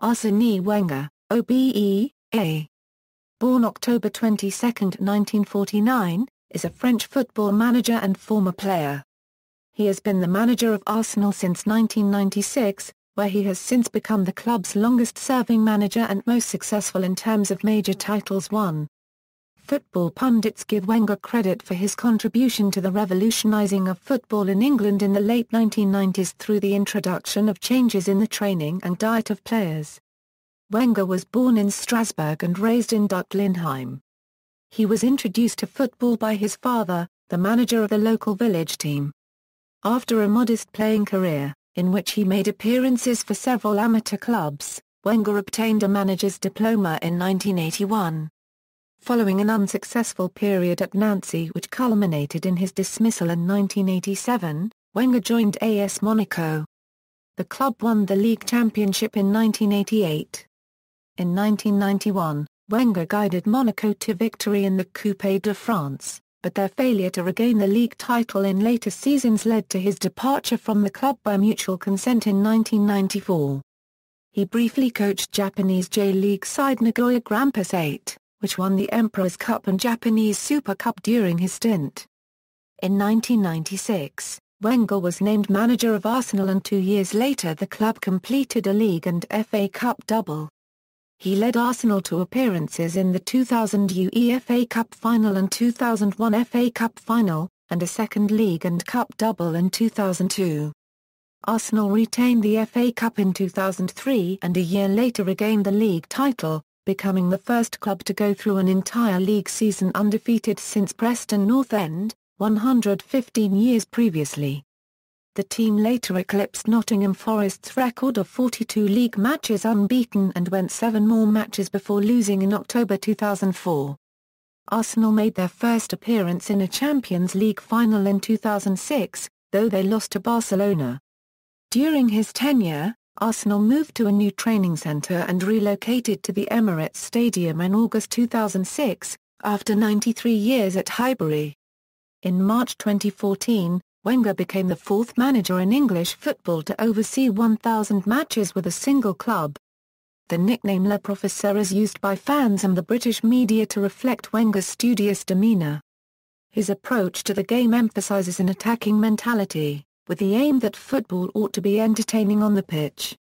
Arsène Wenger, OBE, A. Born October 22, 1949, is a French football manager and former player. He has been the manager of Arsenal since 1996, where he has since become the club's longest-serving manager and most successful in terms of major titles won. Football pundits give Wenger credit for his contribution to the revolutionising of football in England in the late 1990s through the introduction of changes in the training and diet of players. Wenger was born in Strasbourg and raised in Duttlenheim. He was introduced to football by his father, the manager of the local village team. After a modest playing career, in which he made appearances for several amateur clubs, Wenger obtained a manager's diploma in 1981. Following an unsuccessful period at Nancy which culminated in his dismissal in 1987, Wenger joined AS Monaco. The club won the league championship in 1988. In 1991, Wenger guided Monaco to victory in the Coupe de France, but their failure to regain the league title in later seasons led to his departure from the club by mutual consent in 1994. He briefly coached Japanese J-League side Nagoya Grampus Eight, which won the Emperor's Cup and Japanese Super Cup during his stint. In 1996, Wenger was named manager of Arsenal and 2 years later the club completed a League and FA Cup double. He led Arsenal to appearances in the 2000 UEFA Cup final and 2001 FA Cup final, and a second League and Cup double in 2002. Arsenal retained the FA Cup in 2003 and a year later regained the league title, becoming the first club to go through an entire league season undefeated since Preston North End, 115 years previously. The team later eclipsed Nottingham Forest's record of 42 league matches unbeaten and went 7 more matches before losing in October 2004. Arsenal made their first appearance in a Champions League final in 2006, though they lost to Barcelona. During his tenure, Arsenal moved to a new training centre and relocated to the Emirates Stadium in August 2006, after 93 years at Highbury. In March 2014, Wenger became the 4th manager in English football to oversee 1,000 matches with a single club. The nickname Le Professeur is used by fans and the British media to reflect Wenger's studious demeanour. His approach to the game emphasises an attacking mentality, with the aim that football ought to be entertaining on the pitch.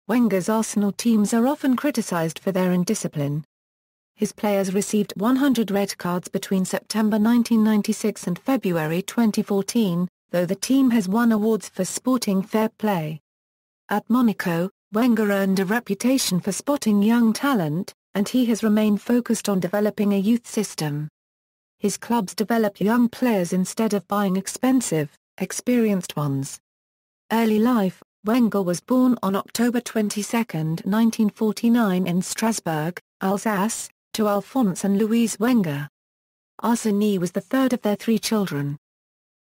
Wenger's Arsenal teams are often criticised for their indiscipline. His players received 100 red cards between September 1996 and February 2014, though the team has won awards for sporting fair play. At Monaco, Wenger earned a reputation for spotting young talent, and he has remained focused on developing a youth system. His clubs develop young players instead of buying experienced ones. Early life: Wenger was born on October 22, 1949 in Strasbourg, Alsace, to Alphonse and Louise Wenger. Arsène was the third of their 3 children.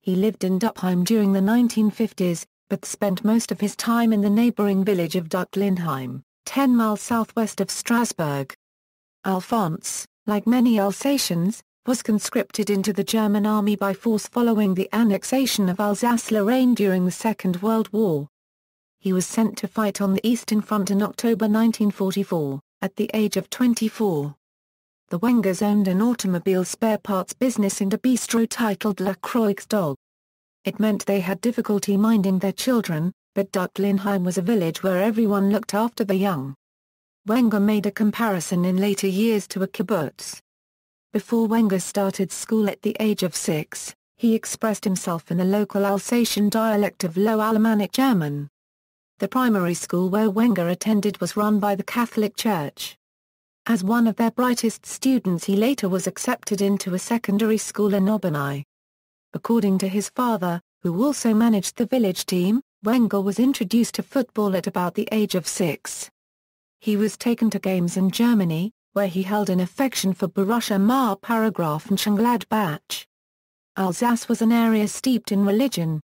He lived in Duttlenheim during the 1950s, but spent most of his time in the neighbouring village of Duttlenheim, 10 miles southwest of Strasbourg. Alphonse, like many Alsatians, was conscripted into the German army by force following the annexation of Alsace-Lorraine during the Second World War. He was sent to fight on the Eastern Front in October 1944, at the age of 24. The Wengers owned an automobile spare parts business and a bistro titled La Croix d'Og. It meant they had difficulty minding their children, but Duttlenheim was a village where everyone looked after the young. Wenger made a comparison in later years to a kibbutz. Before Wenger started school at the age of 6, he expressed himself in the local Alsatian dialect of Low Alemannic German. The primary school where Wenger attended was run by the Catholic Church. As one of their brightest students, he later was accepted into a secondary school in Obernai. According to his father, who also managed the village team, Wenger was introduced to football at about the age of 6. He was taken to games in Germany, where he held an affection for Borussia Mönchengladbach and Mönchengladbach. Alsace was an area steeped in religion.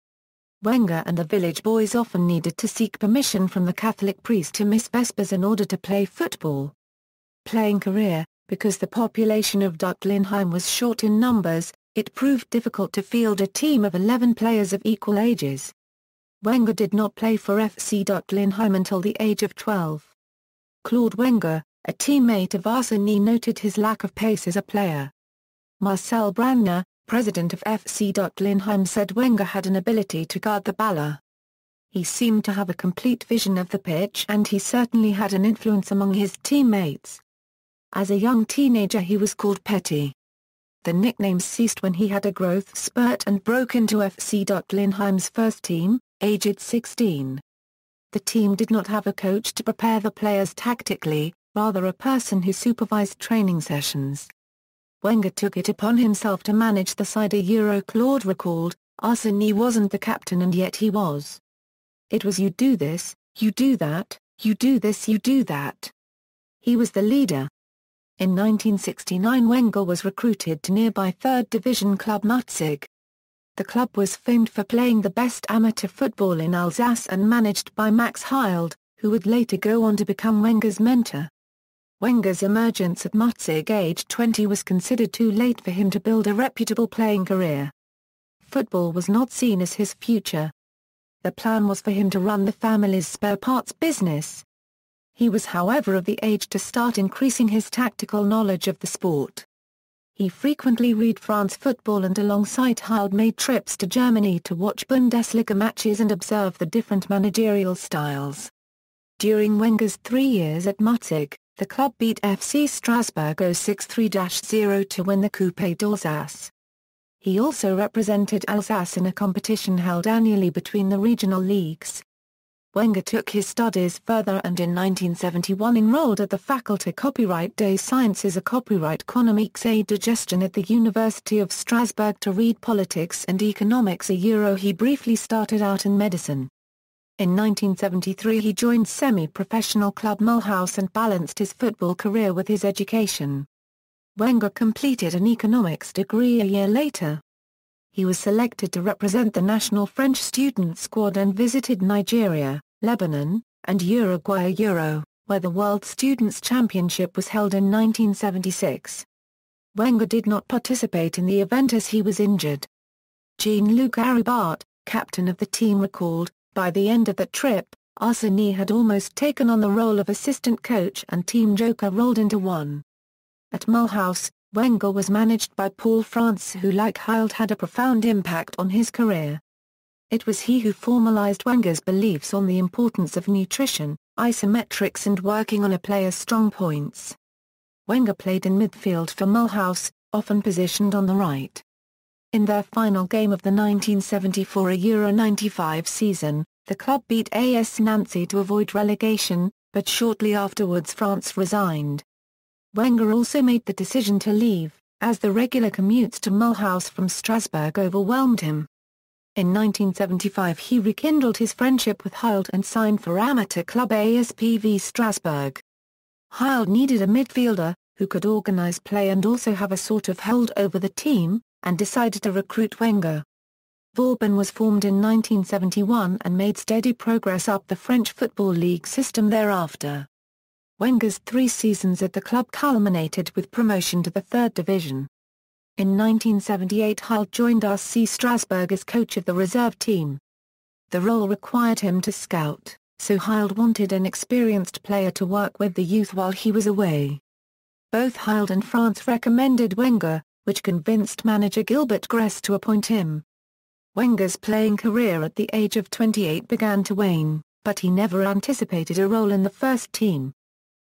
Wenger and the village boys often needed to seek permission from the Catholic priest to miss Vespers in order to play football. Playing career: because the population of Duttlenheim was short in numbers, it proved difficult to field a team of 11 players of equal ages. Wenger did not play for FC Duttlenheim until the age of 12. Claude Wenger, a teammate of Arsène, noted his lack of pace as a player. Marcel Brandner, president of FC Duttlenheim, said Wenger had an ability to guard the ball. He seemed to have a complete vision of the pitch and he certainly had an influence among his teammates. As a young teenager he was called Petit. The nickname ceased when he had a growth spurt and broke into FC Duttlenheim's first team, aged 16. The team did not have a coach to prepare the players tactically, rather a person who supervised training sessions. Wenger took it upon himself to manage the side. Claude recalled, Arsène wasn't the captain and yet he was. It was you do this, you do that, you do this, you do that. He was the leader. In 1969 Wenger was recruited to nearby third division club Mutzig. The club was famed for playing the best amateur football in Alsace and managed by Max Hild, who would later go on to become Wenger's mentor. Wenger's emergence at Mutzig aged 20 was considered too late for him to build a reputable playing career. Football was not seen as his future. The plan was for him to run the family's spare parts business. He was however of the age to start increasing his tactical knowledge of the sport. He frequently read France football and alongside Hild made trips to Germany to watch Bundesliga matches and observe the different managerial styles. During Wenger's 3 years at Mutzig, the club beat FC Strasbourg 0-6-3-0 to win the Coupe d'Alsace. He also represented Alsace in a competition held annually between the regional leagues. Wenger took his studies further and in 1971 enrolled at the Faculté Copyright des Sciences et Copyright Économiques et de Gestion at the University of Strasbourg to read politics and economics. He briefly started out in medicine. In 1973 he joined semi-professional club Mulhouse and balanced his football career with his education. Wenger completed an economics degree a year later. He was selected to represent the national French student squad and visited Nigeria, Lebanon, and Uruguay, where the World Students' Championship was held in 1976. Wenger did not participate in the event as he was injured. Jean-Luc Aribat, captain of the team, recalled, by the end of the trip, Arsène had almost taken on the role of assistant coach and team joker rolled into one. At Mulhouse, Wenger was managed by Paul France, who like Hild had a profound impact on his career. It was he who formalized Wenger's beliefs on the importance of nutrition, isometrics and working on a player's strong points. Wenger played in midfield for Mulhouse, often positioned on the right. In their final game of the 1974 Euro 95 season, the club beat AS Nancy to avoid relegation, but shortly afterwards France resigned. Wenger also made the decision to leave, as the regular commutes to Mulhouse from Strasbourg overwhelmed him. In 1975 he rekindled his friendship with Hild and signed for amateur club ASPV Strasbourg. Hild needed a midfielder, who could organize play and also have a sort of hold over the team, and decided to recruit Wenger. Vauban was formed in 1971 and made steady progress up the French Football League system thereafter. Wenger's 3 seasons at the club culminated with promotion to the third division. In 1978 Hild joined RC Strasbourg as coach of the reserve team. The role required him to scout, so Hild wanted an experienced player to work with the youth while he was away. Both Hild and France recommended Wenger, which convinced manager Gilbert Gress to appoint him. Wenger's playing career at the age of 28 began to wane, but he never anticipated a role in the first team.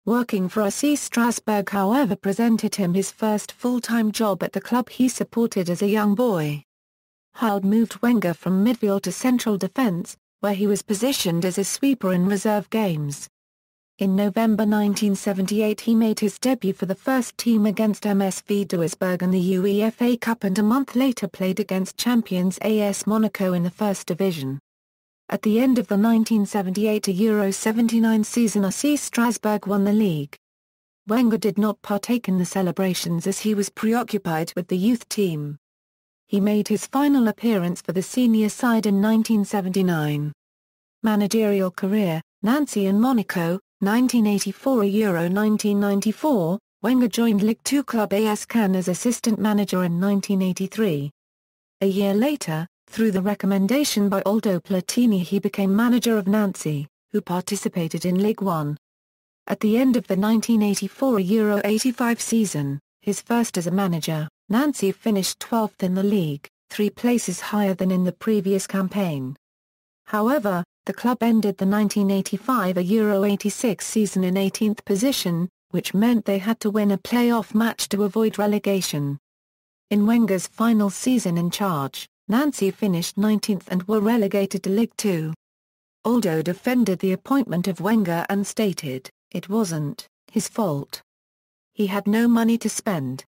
Working for RC Strasbourg however presented him his first full-time job at the club he supported as a young boy. Hild moved Wenger from midfield to central defence, where he was positioned as a sweeper in reserve games. In November 1978 he made his debut for the first team against MSV Duisburg in the UEFA Cup and a month later played against champions AS Monaco in the first division. At the end of the 1978 Euro 79 season RC Strasbourg won the league. Wenger did not partake in the celebrations as he was preoccupied with the youth team. He made his final appearance for the senior side in 1979. Managerial career, Nancy and Monaco, 1984 Euro 1994, Wenger joined Ligue 2 club AS Cannes as assistant manager in 1983. A year later, through the recommendation by Aldo Platini he became manager of Nancy, who participated in Ligue 1. At the end of the 1984 Euro 85 season, his first as a manager, Nancy finished 12th in the league, 3 places higher than in the previous campaign. However, the club ended the 1985 Euro 86 season in 18th position, which meant they had to win a playoff match to avoid relegation. In Wenger's final season in charge, Nancy finished 19th and were relegated to League Two. Aldo defended the appointment of Wenger and stated, "It wasn't his fault. He had no money to spend."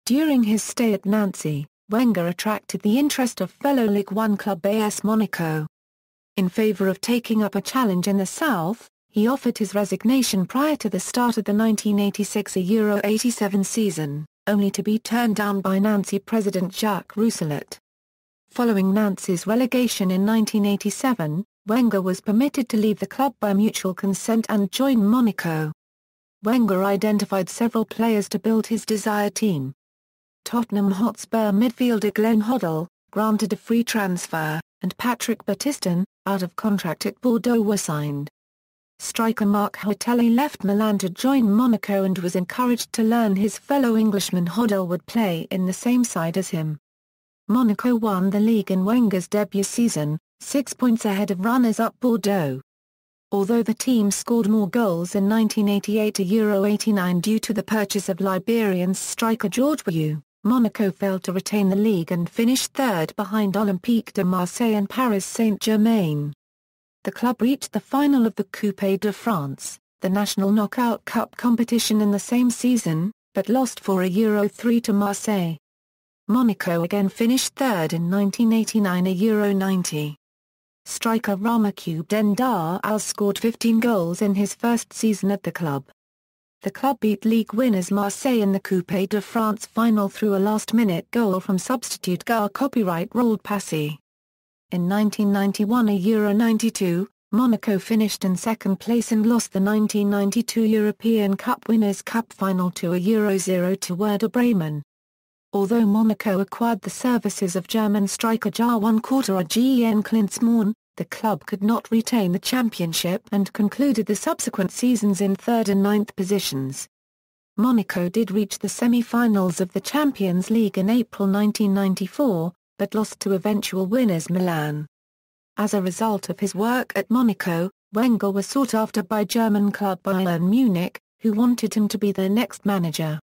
During his stay at Nancy, Wenger attracted the interest of fellow Ligue 1 club AS Monaco. In favor of taking up a challenge in the south, he offered his resignation prior to the start of the 1986 Euro 87 season, only to be turned down by Nancy president Jacques Rousselet. Following Nancy's relegation in 1987, Wenger was permitted to leave the club by mutual consent and join Monaco. Wenger identified several players to build his desired team. Tottenham Hotspur midfielder Glenn Hoddle, granted a free transfer, and Patrick Battiston, out of contract at Bordeaux, were signed. Striker Marc Hotelli left Milan to join Monaco and was encouraged to learn his fellow Englishman Hoddle would play in the same side as him. Monaco won the league in Wenger's debut season, 6 points ahead of runners-up Bordeaux. Although the team scored more goals in 1988 to Euro 89 due to the purchase of Liberian striker George Weah, Monaco failed to retain the league and finished third behind Olympique de Marseille and Paris Saint-Germain. The club reached the final of the Coupe de France, the national knockout cup competition in the same season, but lost for a Euro 3 to Marseille. Monaco again finished third in 1989 Euro 90. Striker Ramacube Dendar scored 15 goals in his first season at the club. The club beat league winners Marseille in the Coupe de France final through a last-minute goal from substitute Gar copyright Roald Passy. In 1991 Euro 92, Monaco finished in second place and lost the 1992 European Cup Winners' Cup final to a Euro 0 to Werder Bremen. Although Monaco acquired the services of German striker Jawan Quarter-Gen Klinsmann, the club could not retain the championship and concluded the subsequent seasons in 3rd and 9th positions. Monaco did reach the semi-finals of the Champions League in April 1994, but lost to eventual winners Milan. As a result of his work at Monaco, Wenger was sought after by German club Bayern Munich, who wanted him to be their next manager.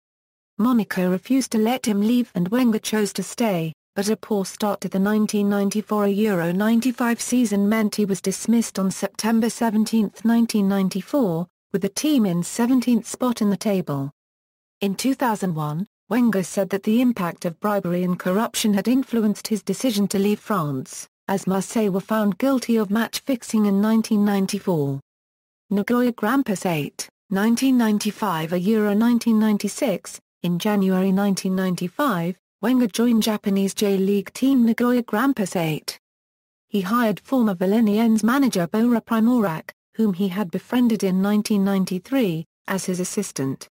Monaco refused to let him leave and Wenger chose to stay, but a poor start to the 1994 Euro 95 season meant he was dismissed on September 17, 1994, with the team in 17th spot in the table. In 2001, Wenger said that the impact of bribery and corruption had influenced his decision to leave France, as Marseille were found guilty of match fixing in 1994. Nagoya Grampus Eight, 1995 Euro 1996. In January 1995, Wenger joined Japanese J-League team Nagoya Grampus Eight. He hired former Valenciennes manager Bora Primorac, whom he had befriended in 1993, as his assistant.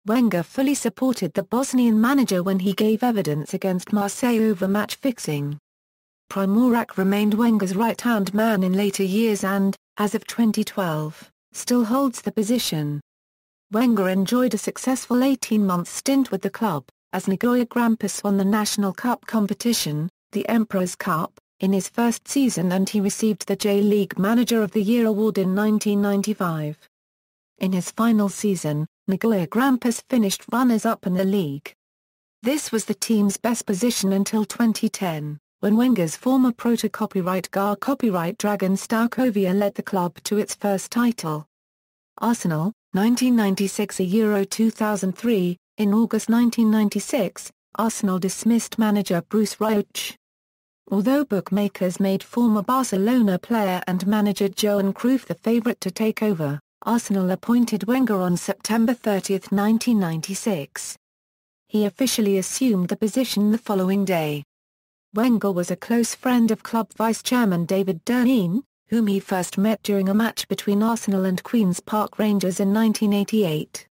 Wenger fully supported the Bosnian manager when he gave evidence against Marseille over match fixing. Primorac remained Wenger's right-hand man in later years and, as of 2012, still holds the position. Wenger enjoyed a successful 18-month stint with the club, as Nagoya Grampus won the National Cup competition, the Emperor's Cup, in his first season and he received the J-League Manager of the Year award in 1995. In his final season, Nagoya Grampus finished runners-up in the league. This was the team's best position until 2010, when Wenger's former proto-copyright Gar copyright Dragan Stojkovic led the club to its first title. Arsenal, 1996 Euro 2003. In August 1996, Arsenal dismissed manager Bruce Rioch. Although bookmakers made former Barcelona player and manager Johan Cruyff the favourite to take over, Arsenal appointed Wenger on September 30, 1996. He officially assumed the position the following day. Wenger was a close friend of club vice-chairman David Denean, whom he first met during a match between Arsenal and Queen's Park Rangers in 1988.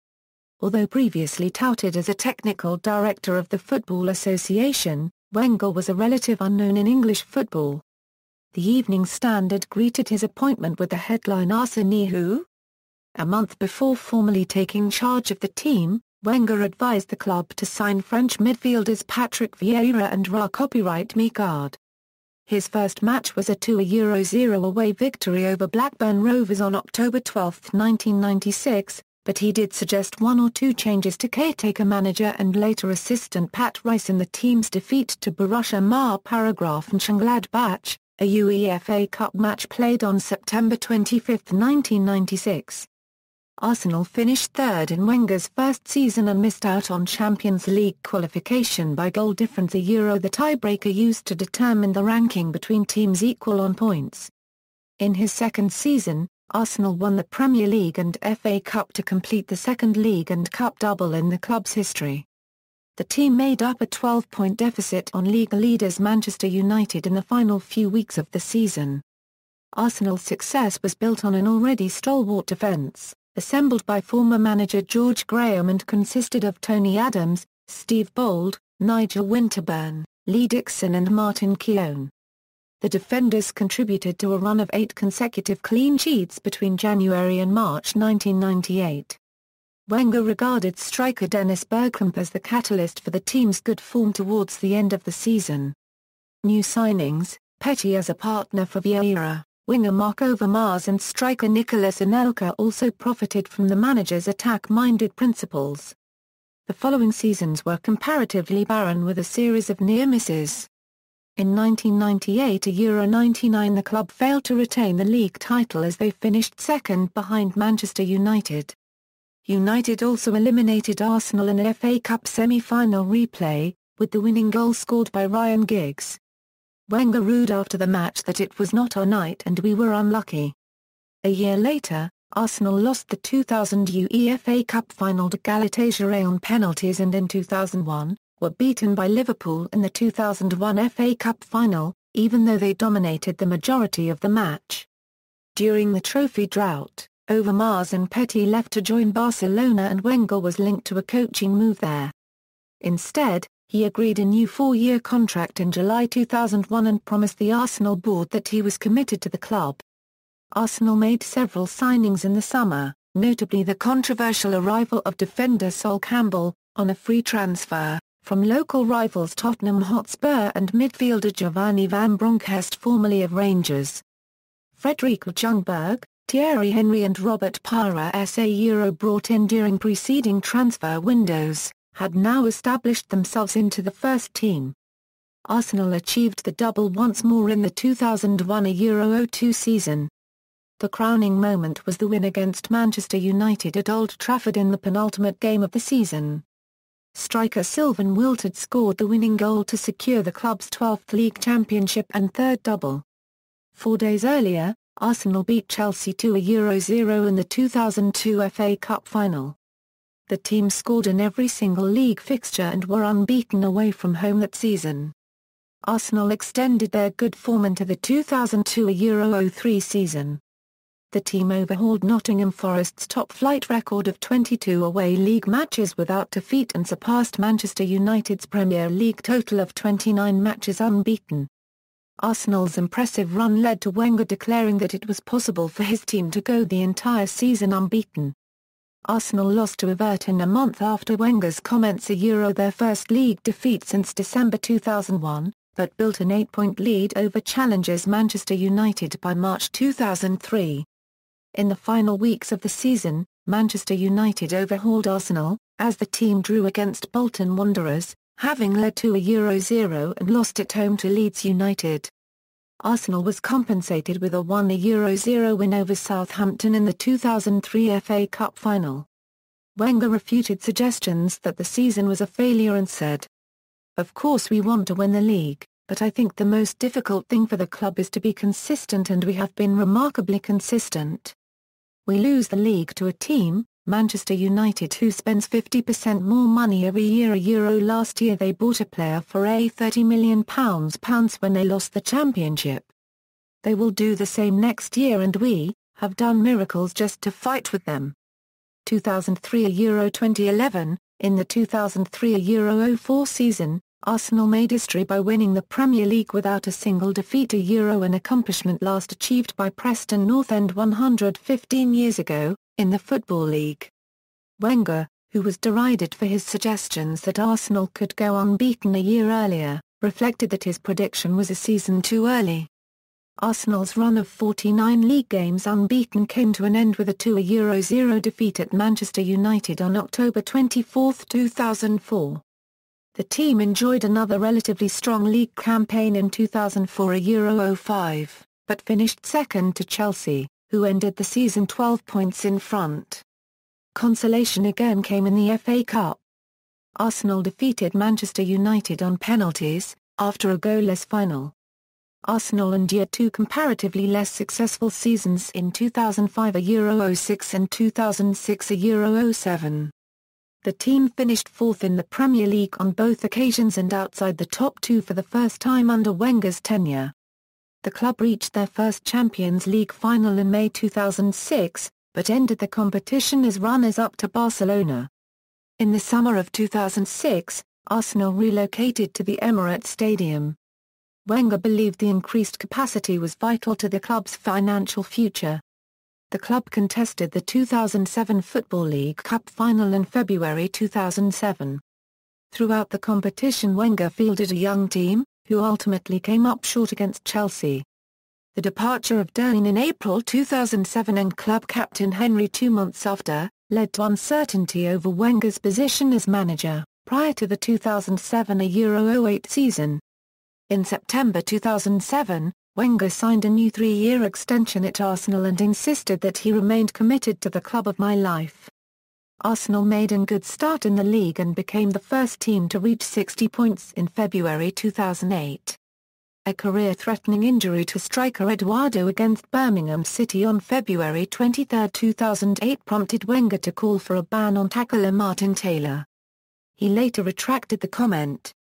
Although previously touted as a technical director of the Football Association, Wenger was a relative unknown in English football. The Evening Standard greeted his appointment with the headline "Arsène Who?" A month before formally taking charge of the team, Wenger advised the club to sign French midfielders Patrick Vieira and Ra copyright Migard. His first match was a 2-0 away victory over Blackburn Rovers on October 12, 1996, but he did suggest one or two changes to caretaker manager and later assistant Pat Rice in the team's defeat to Borussia Mönchengladbach, a UEFA Cup match played on September 25, 1996. Arsenal finished third in Wenger's first season and missed out on Champions League qualification by goal difference, the tiebreaker used to determine the ranking between teams equal on points. In his second season, Arsenal won the Premier League and FA Cup to complete the second league and cup double in the club's history. The team made up a 12-point deficit on league leaders Manchester United in the final few weeks of the season. Arsenal's success was built on an already stalwart defence, assembled by former manager George Graham and consisted of Tony Adams, Steve Bold, Nigel Winterburn, Lee Dixon and Martin Keown. The defenders contributed to a run of 8 consecutive clean sheets between January and March 1998. Wenger regarded striker Dennis Bergkamp as the catalyst for the team's good form towards the end of the season. New signings, Petty as a partner for Vieira, winger Marc Overmars and striker Nicolas Anelka also profited from the manager's attack-minded principles. The following seasons were comparatively barren with a series of near misses. In 1998 and Euro 99 the club failed to retain the league title as they finished second behind Manchester United. United also eliminated Arsenal in an FA Cup semi-final replay, with the winning goal scored by Ryan Giggs. Wenger rued after the match that it was not our night and we were unlucky. A year later, Arsenal lost the 2000 UEFA Cup final to Galatasaray on penalties and in 2001, were beaten by Liverpool in the 2001 FA Cup final, even though they dominated the majority of the match. During the trophy drought, Overmars and Petty left to join Barcelona and Wenger was linked to a coaching move there. Instead, he agreed a new 4-year contract in July 2001 and promised the Arsenal board that he was committed to the club. Arsenal made several signings in the summer, notably the controversial arrival of defender Sol Campbell, on a free transfer, from local rivals Tottenham Hotspur and midfielder Giovanni van Bronckhorst, formerly of Rangers. Frederico Ljungberg, Thierry Henry and Robert Pires Euro brought in during preceding transfer windows, had now established themselves into the first team. Arsenal achieved the double once more in the 2001 Euro 02 season. The crowning moment was the win against Manchester United at Old Trafford in the penultimate game of the season. Striker Sylvain Wiltord scored the winning goal to secure the club's 12th league championship and third double. 4 days earlier, Arsenal beat Chelsea 2-0 in the 2002 FA Cup final. The team scored in every single league fixture and were unbeaten away from home that season. Arsenal extended their good form into the 2002 Euro 03 season. The team overhauled Nottingham Forest's top-flight record of 22 away league matches without defeat and surpassed Manchester United's Premier League total of 29 matches unbeaten. Arsenal's impressive run led to Wenger declaring that it was possible for his team to go the entire season unbeaten. Arsenal lost to Everton a month after Wenger's comments their first league defeat since December 2001, but built an 8-point lead over challengers Manchester United by March 2003. In the final weeks of the season, Manchester United overhauled Arsenal, as the team drew against Bolton Wanderers, having led 2-0 and lost at home to Leeds United. Arsenal was compensated with a 1-0 win over Southampton in the 2003 FA Cup final. Wenger refuted suggestions that the season was a failure and said, "Of course we want to win the league, but I think the most difficult thing for the club is to be consistent and we have been remarkably consistent. We lose the league to a team, Manchester United, who spends 50% more money every year. Last year they bought a player for £30 million when they lost the championship. They will do the same next year and we have done miracles just to fight with them." 2003 Euro 2011, in the 2003 Euro 04 season, Arsenal made history by winning the Premier League without a single defeat, an accomplishment last achieved by Preston North End 115 years ago, in the Football League. Wenger, who was derided for his suggestions that Arsenal could go unbeaten a year earlier, reflected that his prediction was a season too early. Arsenal's run of 49 league games unbeaten came to an end with a 2-0 defeat at Manchester United on October 24, 2004. The team enjoyed another relatively strong league campaign in 2004-05, but finished second to Chelsea, who ended the season 12 points in front. Consolation again came in the FA Cup. Arsenal defeated Manchester United on penalties, after a goalless final. Arsenal endured two comparatively less successful seasons in 2005-06 and 2006-07. The team finished fourth in the Premier League on both occasions and outside the top two for the first time under Wenger's tenure. The club reached their first Champions League final in May 2006, but ended the competition as runners-up to Barcelona. In the summer of 2006, Arsenal relocated to the Emirates Stadium. Wenger believed the increased capacity was vital to the club's financial future. The club contested the 2007 Football League Cup final in February 2007. Throughout the competition, Wenger fielded a young team, who ultimately came up short against Chelsea. The departure of Duttlenheim in April 2007 and club captain Henry 2 months after, led to uncertainty over Wenger's position as manager, prior to the 2007-08 season. In September 2007, Wenger signed a new 3-year extension at Arsenal and insisted that he remained committed to the club of my life. Arsenal made a good start in the league and became the first team to reach 60 points in February 2008. A career-threatening injury to striker Eduardo against Birmingham City on February 23, 2008 prompted Wenger to call for a ban on tackler Martin Taylor. He later retracted the comment.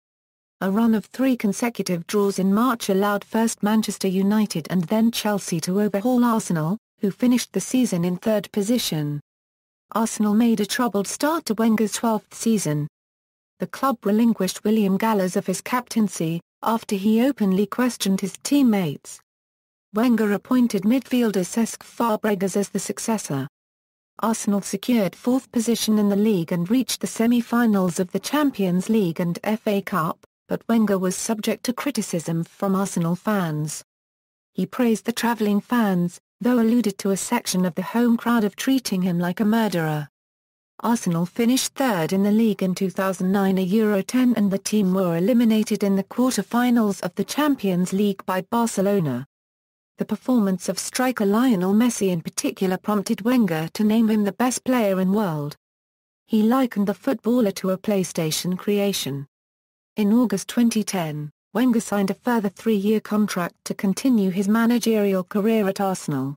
A run of 3 consecutive draws in March allowed first Manchester United and then Chelsea to overhaul Arsenal, who finished the season in 3rd position. Arsenal made a troubled start to Wenger's 12th season. The club relinquished William Gallas of his captaincy, after he openly questioned his teammates. Wenger appointed midfielder Cesc Fabregas as the successor. Arsenal secured 4th position in the league and reached the semi-finals of the Champions League and FA Cup, but Wenger was subject to criticism from Arsenal fans. He praised the travelling fans, though alluded to a section of the home crowd of treating him like a murderer. Arsenal finished 3rd in the league in 2009-10 and the team were eliminated in the quarter-finals of the Champions League by Barcelona. The performance of striker Lionel Messi in particular prompted Wenger to name him the best player in the world. He likened the footballer to a PlayStation creation. In August 2010, Wenger signed a further 3-year contract to continue his managerial career at Arsenal.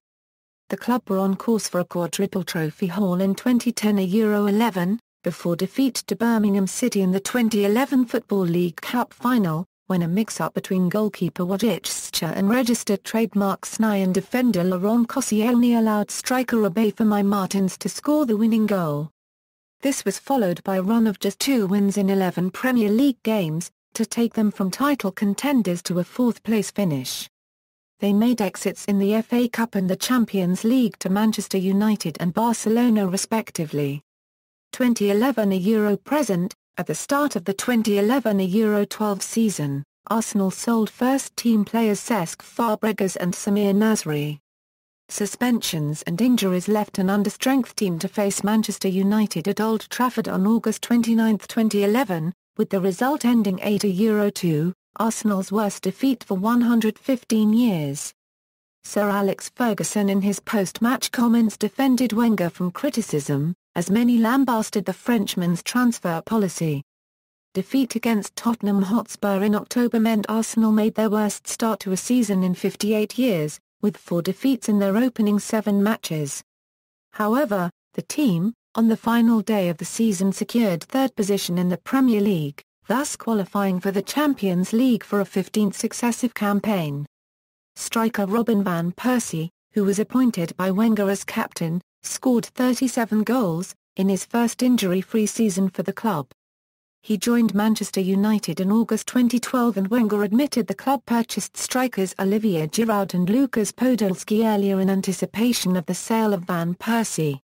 The club were on course for a quadruple trophy haul in 2010-11, before defeat to Birmingham City in the 2011 Football League Cup final, when a mix-up between goalkeeper Wojciech and registered trademark Sny and defender Laurent Koscielny allowed striker Obafemi Martins to score the winning goal. This was followed by a run of just 2 wins in 11 Premier League games, to take them from title contenders to a 4th-place finish. They made exits in the FA Cup and the Champions League to Manchester United and Barcelona respectively. 2011 present, at the start of the 2011-12 season, Arsenal sold first-team players Cesc Fabregas and Samir Nasri. Suspensions and injuries left an understrength team to face Manchester United at Old Trafford on August 29, 2011, with the result ending 8-2, Arsenal's worst defeat for 115 years. Sir Alex Ferguson in his post-match comments defended Wenger from criticism, as many lambasted the Frenchman's transfer policy. Defeat against Tottenham Hotspur in October meant Arsenal made their worst start to a season in 58 years, with 4 defeats in their opening 7 matches. However, the team, on the final day of the season secured 3rd position in the Premier League, thus qualifying for the Champions League for a 15th successive campaign. Striker Robin van Persie, who was appointed by Wenger as captain, scored 37 goals, in his first injury-free season for the club. He joined Manchester United in August 2012 and Wenger admitted the club purchased strikers Olivier Giroud and Lukas Podolski earlier in anticipation of the sale of Van Persie.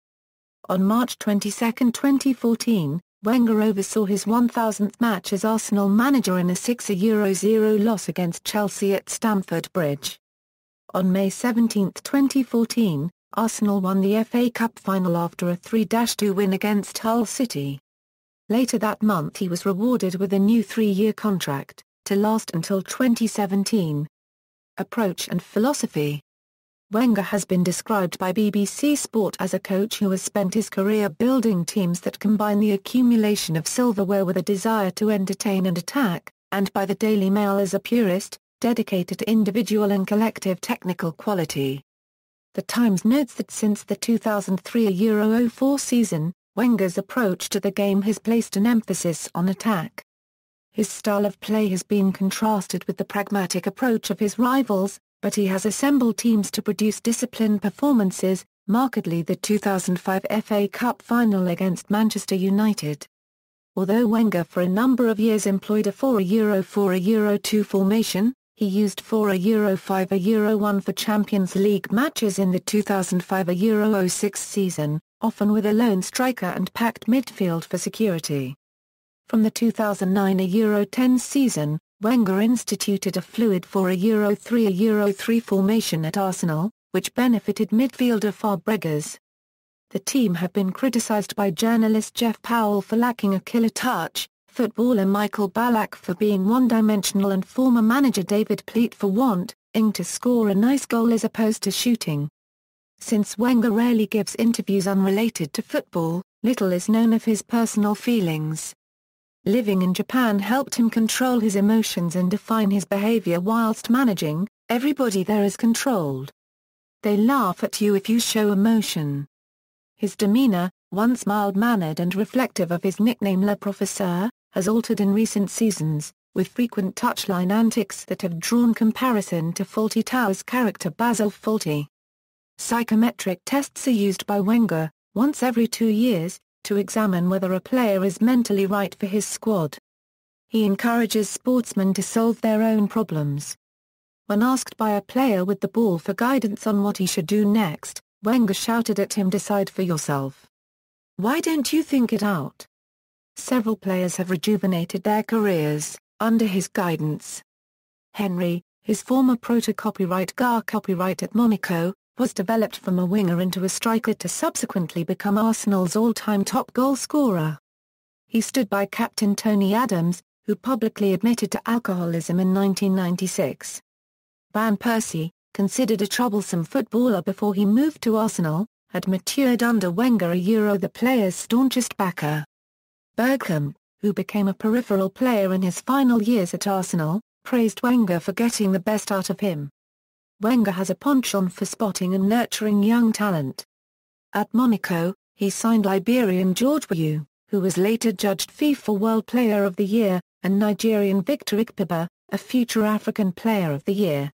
On March 22, 2014, Wenger oversaw his 1,000th match as Arsenal manager in a 6-0 loss against Chelsea at Stamford Bridge. On May 17, 2014, Arsenal won the FA Cup final after a 3-2 win against Hull City. Later that month he was rewarded with a new 3-year contract, to last until 2017. Approach and philosophy. Wenger has been described by BBC Sport as a coach who has spent his career building teams that combine the accumulation of silverware with a desire to entertain and attack, and by the Daily Mail as a purist, dedicated to individual and collective technical quality. The Times notes that since the 2003-04 season, Wenger's approach to the game has placed an emphasis on attack. His style of play has been contrasted with the pragmatic approach of his rivals, but he has assembled teams to produce disciplined performances, markedly the 2005 FA Cup final against Manchester United. Although Wenger for a number of years employed a 4-4-2 formation, he used 4-5-1 for Champions League matches in the 2005-06 season, often with a lone striker and packed midfield for security. From the 2009-10 season, Wenger instituted a fluid 4-3-3 formation at Arsenal, which benefited midfielder Fabregas. The team have been criticised by journalist Jeff Powell for lacking a killer touch, footballer Michael Ballack for being one-dimensional and former manager David Pleat for wanting to score a nice goal as opposed to shooting. Since Wenger rarely gives interviews unrelated to football, little is known of his personal feelings. Living in Japan helped him control his emotions and define his behavior whilst managing. Everybody there is controlled. They laugh at you if you show emotion. His demeanor, once mild-mannered and reflective of his nickname Le Professeur, has altered in recent seasons, with frequent touchline antics that have drawn comparison to Fawlty Tower's character Basil Fawlty. Psychometric tests are used by Wenger, once every 2 years, to examine whether a player is mentally right for his squad. He encourages sportsmen to solve their own problems. When asked by a player with the ball for guidance on what he should do next, Wenger shouted at him, "Decide for yourself. Why don't you think it out?" Several players have rejuvenated their careers under his guidance. Henry, his former copyright at Monaco, was developed from a winger into a striker to subsequently become Arsenal's all-time top goal scorer. He stood by captain Tony Adams, who publicly admitted to alcoholism in 1996. Van Persie, considered a troublesome footballer before he moved to Arsenal, had matured under Wenger, the player's staunchest backer. Bergkamp, who became a peripheral player in his final years at Arsenal, praised Wenger for getting the best out of him. Wenger has a penchant for spotting and nurturing young talent. At Monaco, he signed Liberian George Weah, who was later judged FIFA World Player of the Year, and Nigerian Victor Ikpeba, a future African Player of the Year.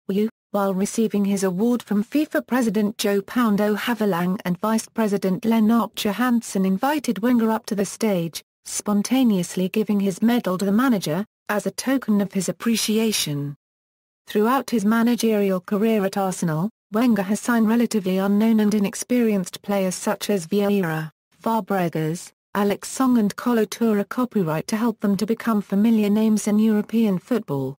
Weah, while receiving his award from FIFA President Joe Poundo Havilang and Vice President Lennart Johansson, invited Wenger up to the stage, spontaneously giving his medal to the manager, as a token of his appreciation. Throughout his managerial career at Arsenal, Wenger has signed relatively unknown and inexperienced players such as Vieira, Fabregas, Alex Song and Kolo Touré copyright to help them to become familiar names in European football.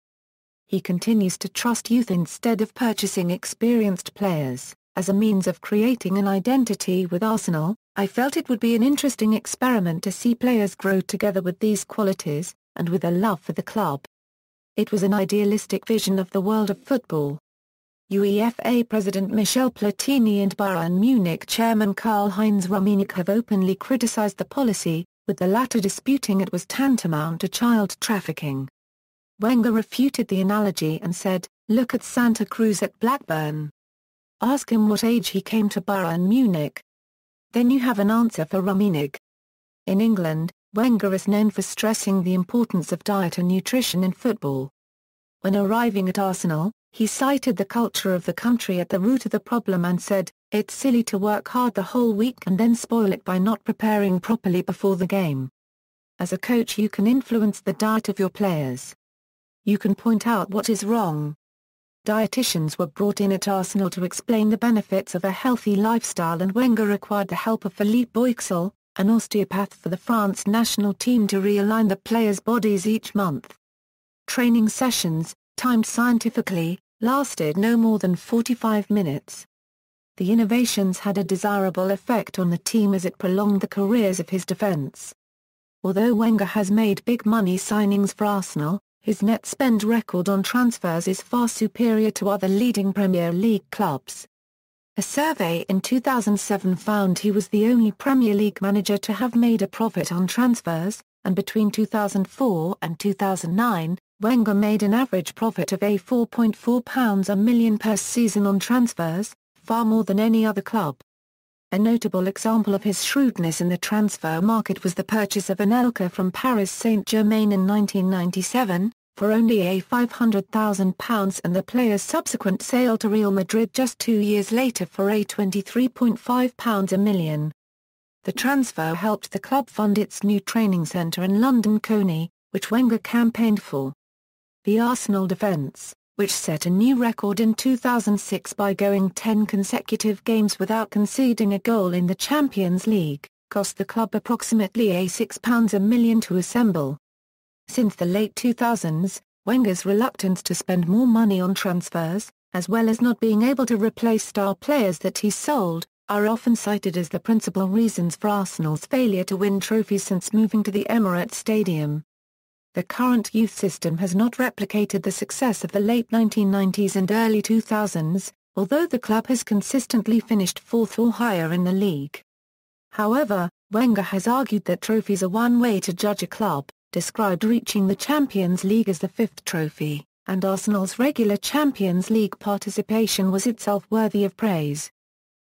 He continues to trust youth instead of purchasing experienced players. As a means of creating an identity with Arsenal, I felt it would be an interesting experiment to see players grow together with these qualities, and with a love for the club. It was an idealistic vision of the world of football. UEFA President Michel Platini and Bayern Munich chairman Karl-Heinz Rummenigge have openly criticized the policy, with the latter disputing it was tantamount to child trafficking. Wenger refuted the analogy and said, "Look at Santa Cruz at Blackburn. Ask him what age he came to Bayern Munich. Then you have an answer for Rummenigge." In England, Wenger is known for stressing the importance of diet and nutrition in football. When arriving at Arsenal, he cited the culture of the country at the root of the problem and said, "It's silly to work hard the whole week and then spoil it by not preparing properly before the game." As a coach, you can influence the diet of your players. You can point out what is wrong. dietitians were brought in at Arsenal to explain the benefits of a healthy lifestyle, and Wenger required the help of Philippe Boixel, an osteopath for the France national team, to realign the players' bodies each month. Training sessions, timed scientifically, lasted no more than 45 minutes. The innovations had a desirable effect on the team as it prolonged the careers of his defence. Although Wenger has made big money signings for Arsenal, his net spend record on transfers is far superior to other leading Premier League clubs. A survey in 2007 found he was the only Premier League manager to have made a profit on transfers, and between 2004 and 2009, Wenger made an average profit of £4.4 a million per season on transfers, far more than any other club. A notable example of his shrewdness in the transfer market was the purchase of Anelka from Paris Saint-Germain in 1997, for only £500,000, and the player's subsequent sale to Real Madrid just 2 years later for £23.5 a million. The transfer helped the club fund its new training centre in London Coney, which Wenger campaigned for. The Arsenal defence, which set a new record in 2006 by going 10 consecutive games without conceding a goal in the Champions League, cost the club approximately £6 a million to assemble. Since the late 2000s, Wenger's reluctance to spend more money on transfers, as well as not being able to replace star players that he sold, are often cited as the principal reasons for Arsenal's failure to win trophies since moving to the Emirates Stadium. The current youth system has not replicated the success of the late 1990s and early 2000s, although the club has consistently finished fourth or higher in the league. However, Wenger has argued that trophies are one way to judge a club, described reaching the Champions League as the fifth trophy, and Arsenal's regular Champions League participation was itself worthy of praise.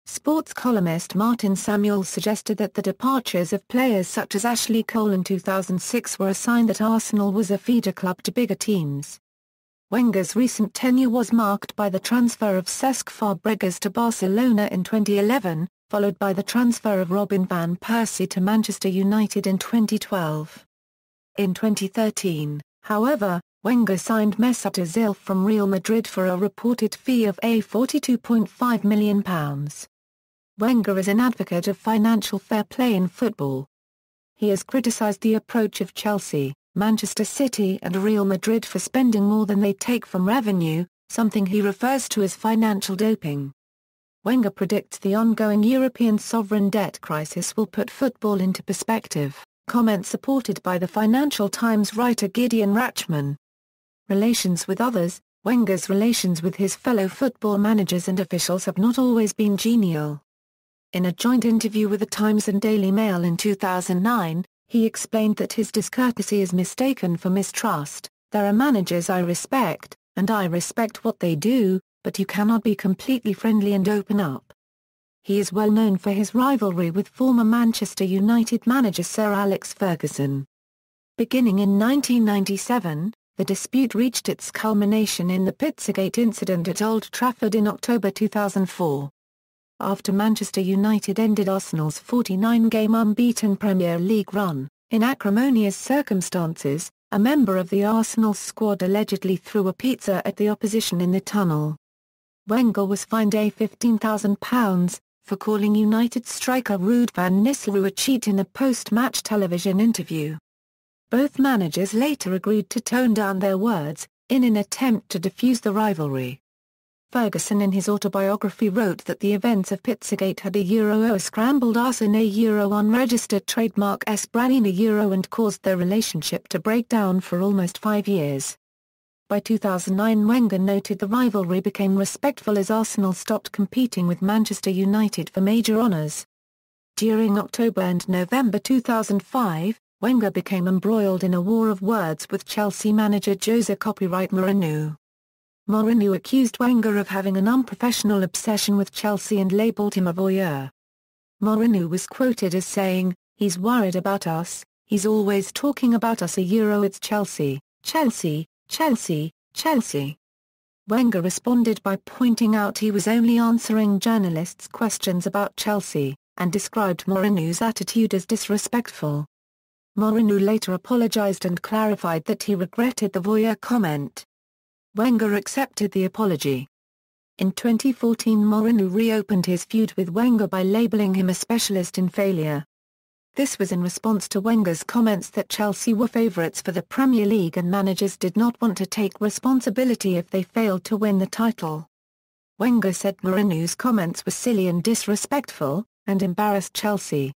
Sports columnist Martin Samuel suggested that the departures of players such as Ashley Cole in 2006 were a sign that Arsenal was a feeder club to bigger teams. Wenger's recent tenure was marked by the transfer of Cesc Fabregas to Barcelona in 2011, followed by the transfer of Robin van Persie to Manchester United in 2012. In 2013, however, Wenger signed Mesut Ozil from Real Madrid for a reported fee of £42.5 million. Wenger is an advocate of financial fair play in football. He has criticised the approach of Chelsea, Manchester City and Real Madrid for spending more than they take from revenue, something he refers to as financial doping. Wenger predicts the ongoing European sovereign debt crisis will put football into perspective, comments supported by the Financial Times writer Gideon Rachman. Relations with others. Wenger's relations with his fellow football managers and officials have not always been genial. In a joint interview with the Times and Daily Mail in 2009, he explained that his discourtesy is mistaken for mistrust. "There are managers I respect, and I respect what they do, but you cannot be completely friendly and open up." He is well known for his rivalry with former Manchester United manager Sir Alex Ferguson. Beginning in 1997, the dispute reached its culmination in the Pizzagate incident at Old Trafford in October 2004. After Manchester United ended Arsenal's 49-game unbeaten Premier League run, in acrimonious circumstances, a member of the Arsenal squad allegedly threw a pizza at the opposition in the tunnel. Wenger was fined £15,000 for calling United striker Ruud van Nistelrooy a cheat in a post-match television interview. Both managers later agreed to tone down their words, in an attempt to defuse the rivalry. Ferguson in his autobiography wrote that the events of Pizzagate had a scrambled arsène unregistered trademark brain and caused their relationship to break down for almost 5 years. By 2009 Wenger noted the rivalry became respectful as Arsenal stopped competing with Manchester United for major honours. During October and November 2005, Wenger became embroiled in a war of words with Chelsea manager Jose Mourinho. Mourinho accused Wenger of having an unprofessional obsession with Chelsea and labelled him a voyeur. Mourinho was quoted as saying, "He's worried about us, he's always talking about us it's Chelsea, Chelsea, Chelsea, Chelsea." Wenger responded by pointing out he was only answering journalists' questions about Chelsea, and described Mourinho's attitude as disrespectful. Mourinho later apologised and clarified that he regretted the voyeur comment. Wenger accepted the apology. In 2014, Mourinho reopened his feud with Wenger by labelling him a specialist in failure. This was in response to Wenger's comments that Chelsea were favourites for the Premier League and managers did not want to take responsibility if they failed to win the title. Wenger said Mourinho's comments were silly and disrespectful, and embarrassed Chelsea.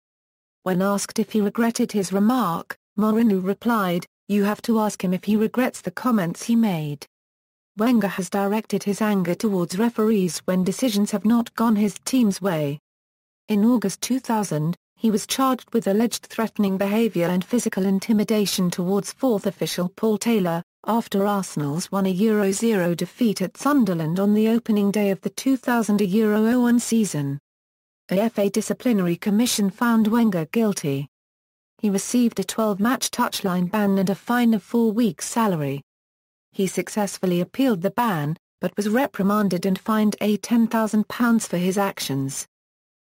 When asked if he regretted his remark, Mourinho replied, "You have to ask him if he regrets the comments he made." Wenger has directed his anger towards referees when decisions have not gone his team's way. In August 2000, he was charged with alleged threatening behaviour and physical intimidation towards fourth official Paul Taylor, after Arsenal's won a Euro-0 defeat at Sunderland on the opening day of the 2000 Euro-01 season. A FA disciplinary commission found Wenger guilty. He received a 12-match touchline ban and a fine of 4 weeks' salary. He successfully appealed the ban, but was reprimanded and fined £10,000 for his actions.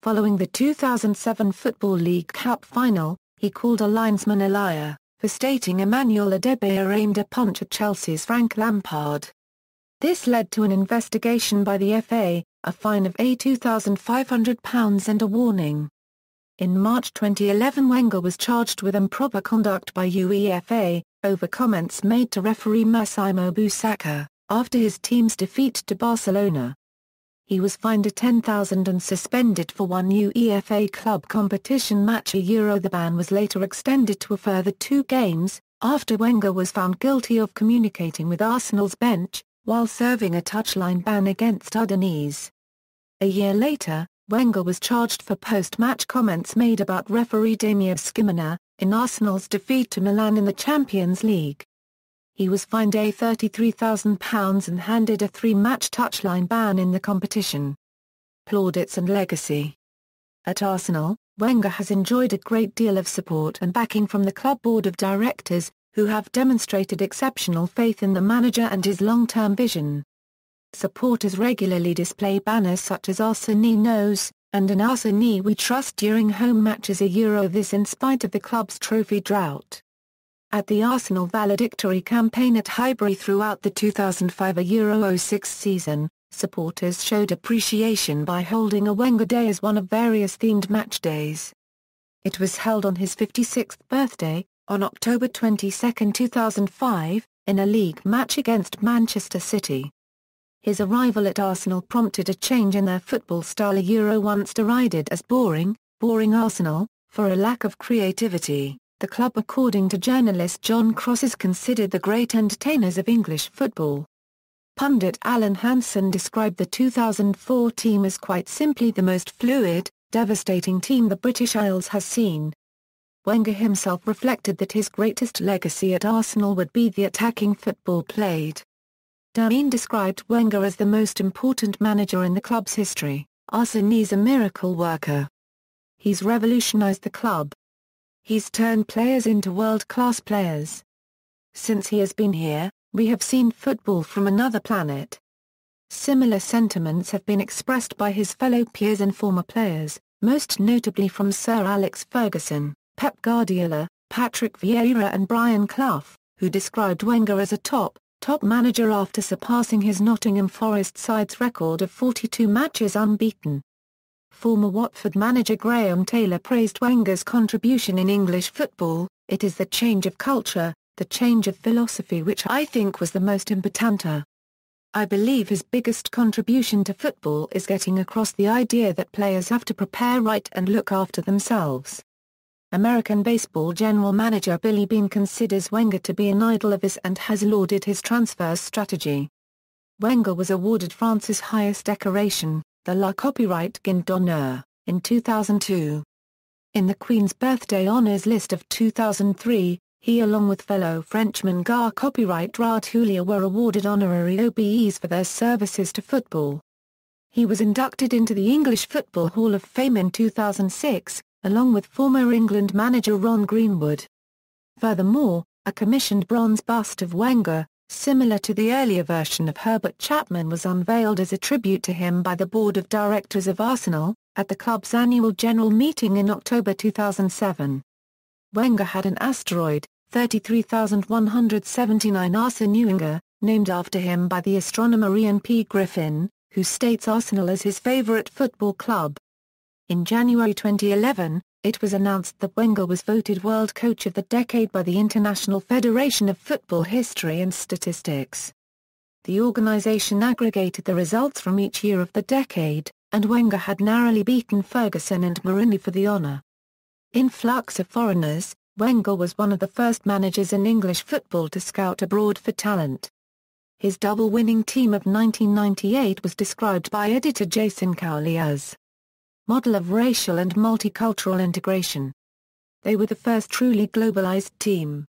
Following the 2007 Football League Cup final, he called a linesman a liar, for stating Emmanuel Adebayor aimed a punch at Chelsea's Frank Lampard. This led to an investigation by the FA, a fine of £2,500 and a warning. In March 2011, Wenger was charged with improper conduct by UEFA, over comments made to referee Massimo Busacca, after his team's defeat to Barcelona. He was fined £10,000 and suspended for one UEFA club competition match a Euro. The ban was later extended to a further 2 games, after Wenger was found guilty of communicating with Arsenal's bench, while serving a touchline ban against Udinese. A year later, Wenger was charged for post-match comments made about referee Damir Skimina, in Arsenal's defeat to Milan in the Champions League. He was fined £33,000 and handed a 3-match touchline ban in the competition. Plaudits and legacy. At Arsenal, Wenger has enjoyed a great deal of support and backing from the club board of directors, who have demonstrated exceptional faith in the manager and his long-term vision. Supporters regularly display banners such as Arsène knows, and an Arsène we trust during home matches a Euro, this in spite of the club's trophy drought. At the Arsenal valedictory campaign at Highbury throughout the 2005 Euro-06 season, supporters showed appreciation by holding a Wenger Day as one of various themed match days. It was held on his 56th birthday, on October 22, 2005, in a league match against Manchester City. His arrival at Arsenal prompted a change in their football style. A Euro once derided as boring Arsenal, for a lack of creativity. The club, according to journalist John Cross, is considered the great entertainers of English football. Pundit Alan Hansen described the 2004 team as quite simply the most fluid, devastating team the British Isles has seen. Wenger himself reflected that his greatest legacy at Arsenal would be the attacking football played. Damien described Wenger as the most important manager in the club's history. Arsène's a miracle worker. He's revolutionized the club. He's turned players into world-class players. Since he has been here, we have seen football from another planet. Similar sentiments have been expressed by his fellow peers and former players, most notably from Sir Alex Ferguson, Pep Guardiola, Patrick Vieira and Brian Clough, who described Wenger as a top manager after surpassing his Nottingham Forest side's record of 42 matches unbeaten. Former Watford manager Graham Taylor praised Wenger's contribution in English football. "It is the change of culture, the change of philosophy which I think was the most important. I believe his biggest contribution to football is getting across the idea that players have to prepare right and look after themselves." American baseball general manager Billy Beane considers Wenger to be an idol of his and has lauded his transfer strategy. Wenger was awarded France's highest decoration, the La Copyright d'Honneur, in 2002. In the Queen's Birthday Honours list of 2003, he along with fellow Frenchman Gare Copyright Julia were awarded honorary OBEs for their services to football. He was inducted into the English Football Hall of Fame in 2006, along with former England manager Ron Greenwood. Furthermore, a commissioned bronze bust of Wenger, similar to the earlier version of Herbert Chapman, was unveiled as a tribute to him by the board of directors of Arsenal, at the club's annual general meeting in October 2007. Wenger had an asteroid, 33,179 Arsène Wenger, named after him by the astronomer Ian P. Griffin, who states Arsenal as his favourite football club. In January 2011, it was announced that Wenger was voted World Coach of the Decade by the International Federation of Football History and Statistics. The organisation aggregated the results from each year of the decade, and Wenger had narrowly beaten Ferguson and Mourinho for the honour. Influx of foreigners. Wenger was one of the first managers in English football to scout abroad for talent. His double-winning team of 1998 was described by editor Jason Cowley as model of racial and multicultural integration. They were the first truly globalised team.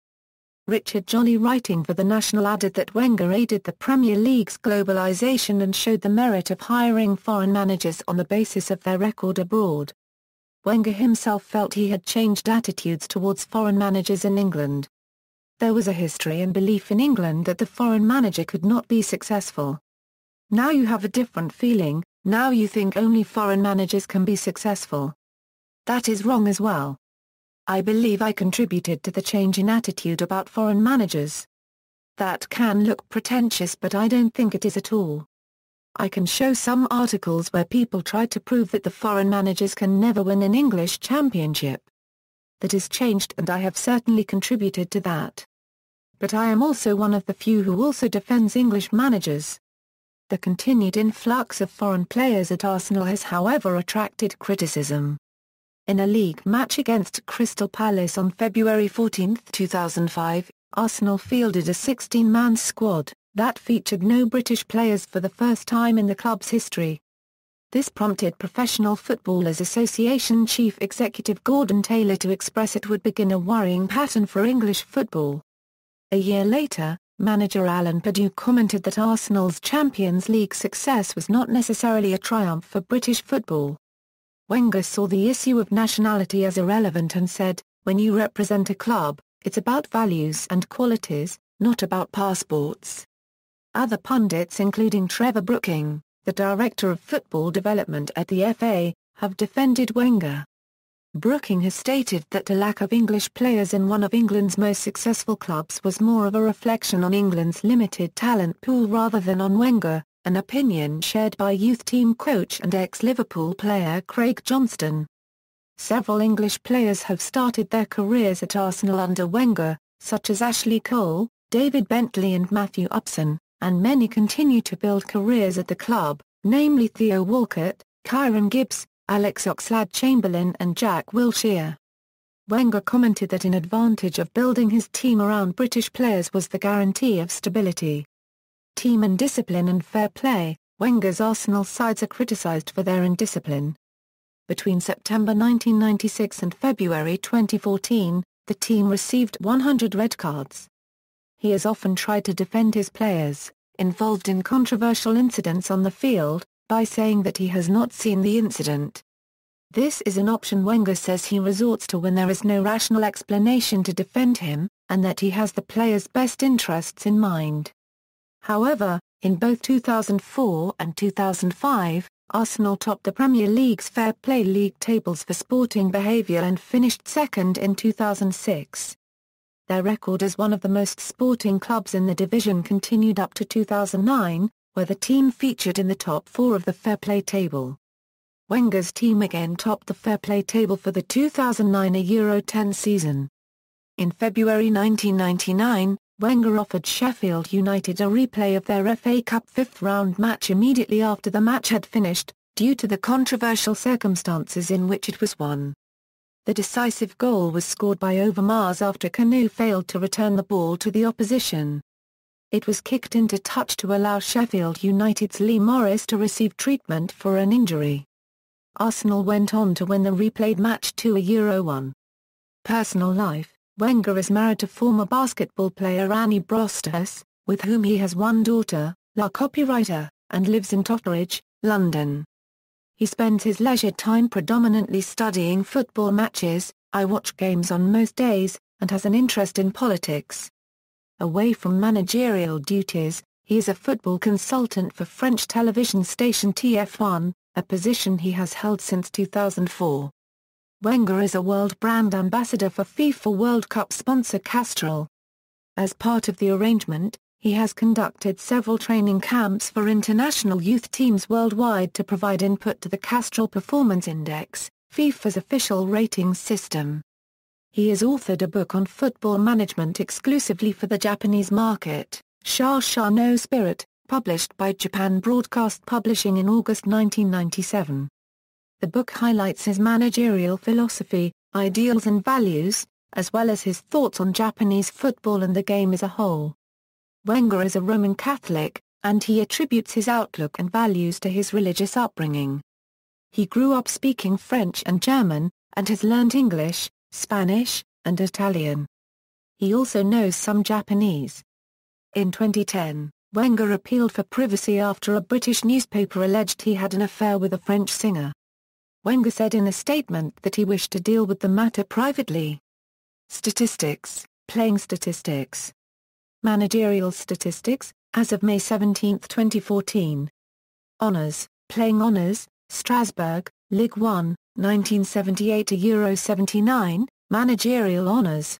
Richard Jolly, writing for The National, added that Wenger aided the Premier League's globalisation and showed the merit of hiring foreign managers on the basis of their record abroad. Wenger himself felt he had changed attitudes towards foreign managers in England. There was a history and belief in England that the foreign manager could not be successful. Now you have a different feeling, now you think only foreign managers can be successful. That is wrong as well. I believe I contributed to the change in attitude about foreign managers. That can look pretentious, but I don't think it is at all. I can show some articles where people tried to prove that the foreign managers can never win an English championship. That has changed, and I have certainly contributed to that. But I am also one of the few who also defends English managers. The continued influx of foreign players at Arsenal has, however, attracted criticism. In a league match against Crystal Palace on February 14, 2005, Arsenal fielded a 16-man squad that featured no British players for the first time in the club's history. This prompted Professional Footballers Association Chief Executive Gordon Taylor to express it would begin a worrying pattern for English football. A year later, manager Alan Pardew commented that Arsenal's Champions League success was not necessarily a triumph for British football. Wenger saw the issue of nationality as irrelevant and said, "When you represent a club, it's about values and qualities, not about passports." Other pundits, including Trevor Brooking, the Director of Football Development at the FA, have defended Wenger. Brooking has stated that the lack of English players in one of England's most successful clubs was more of a reflection on England's limited talent pool rather than on Wenger, an opinion shared by youth team coach and ex-Liverpool player Craig Johnston. Several English players have started their careers at Arsenal under Wenger, such as Ashley Cole, David Bentley and Matthew Upson, and many continue to build careers at the club, namely Theo Walcott, Kieran Gibbs, Alex Oxlade-Chamberlain and Jack Wilshere. Wenger commented that an advantage of building his team around British players was the guarantee of stability. Team indiscipline and fair play. Wenger's Arsenal sides are criticised for their indiscipline. Between September 1996 and February 2014, the team received 100 red cards. He has often tried to defend his players, involved in controversial incidents on the field, by saying that he has not seen the incident. This is an option Wenger says he resorts to when there is no rational explanation to defend him, and that he has the players' best interests in mind. However, in both 2004 and 2005, Arsenal topped the Premier League's Fair Play League tables for sporting behaviour and finished second in 2006. Their record as one of the most sporting clubs in the division continued up to 2009, where the team featured in the top four of the Fair Play table. Wenger's team again topped the Fair Play table for the 2009 Euro 10 season. In February 1999, Wenger offered Sheffield United a replay of their FA Cup fifth-round match immediately after the match had finished, due to the controversial circumstances in which it was won. The decisive goal was scored by Overmars after Kanu failed to return the ball to the opposition. It was kicked into touch to allow Sheffield United's Lee Morris to receive treatment for an injury. Arsenal went on to win the replayed match to a Euro 1. Personal life. Wenger is married to former basketball player Annie Brostas, with whom he has one daughter, La copywriter, and lives in Totteridge, London. He spends his leisure time predominantly studying football matches. I watch games on most days, and has an interest in politics. Away from managerial duties, he is a football consultant for French television station TF1, a position he has held since 2004. Wenger is a world brand ambassador for FIFA World Cup sponsor Castrol. As part of the arrangement, He has conducted several training camps for international youth teams worldwide to provide input to the Castrol Performance Index, FIFA's official ratings system. He has authored a book on football management exclusively for the Japanese market, Sha Sha no Spirit, published by Japan Broadcast Publishing in August 1997. The book highlights his managerial philosophy, ideals and values, as well as his thoughts on Japanese football and the game as a whole. Wenger is a Roman Catholic, and he attributes his outlook and values to his religious upbringing. He grew up speaking French and German, and has learned English, Spanish, and Italian. He also knows some Japanese. In 2010, Wenger appealed for privacy after a British newspaper alleged he had an affair with a French singer. Wenger said in a statement that he wished to deal with the matter privately. Statistics, playing statistics. Managerial statistics, as of May 17, 2014. Honours, playing honours, Strasbourg, Ligue 1, 1978 to Euro 79, managerial honours,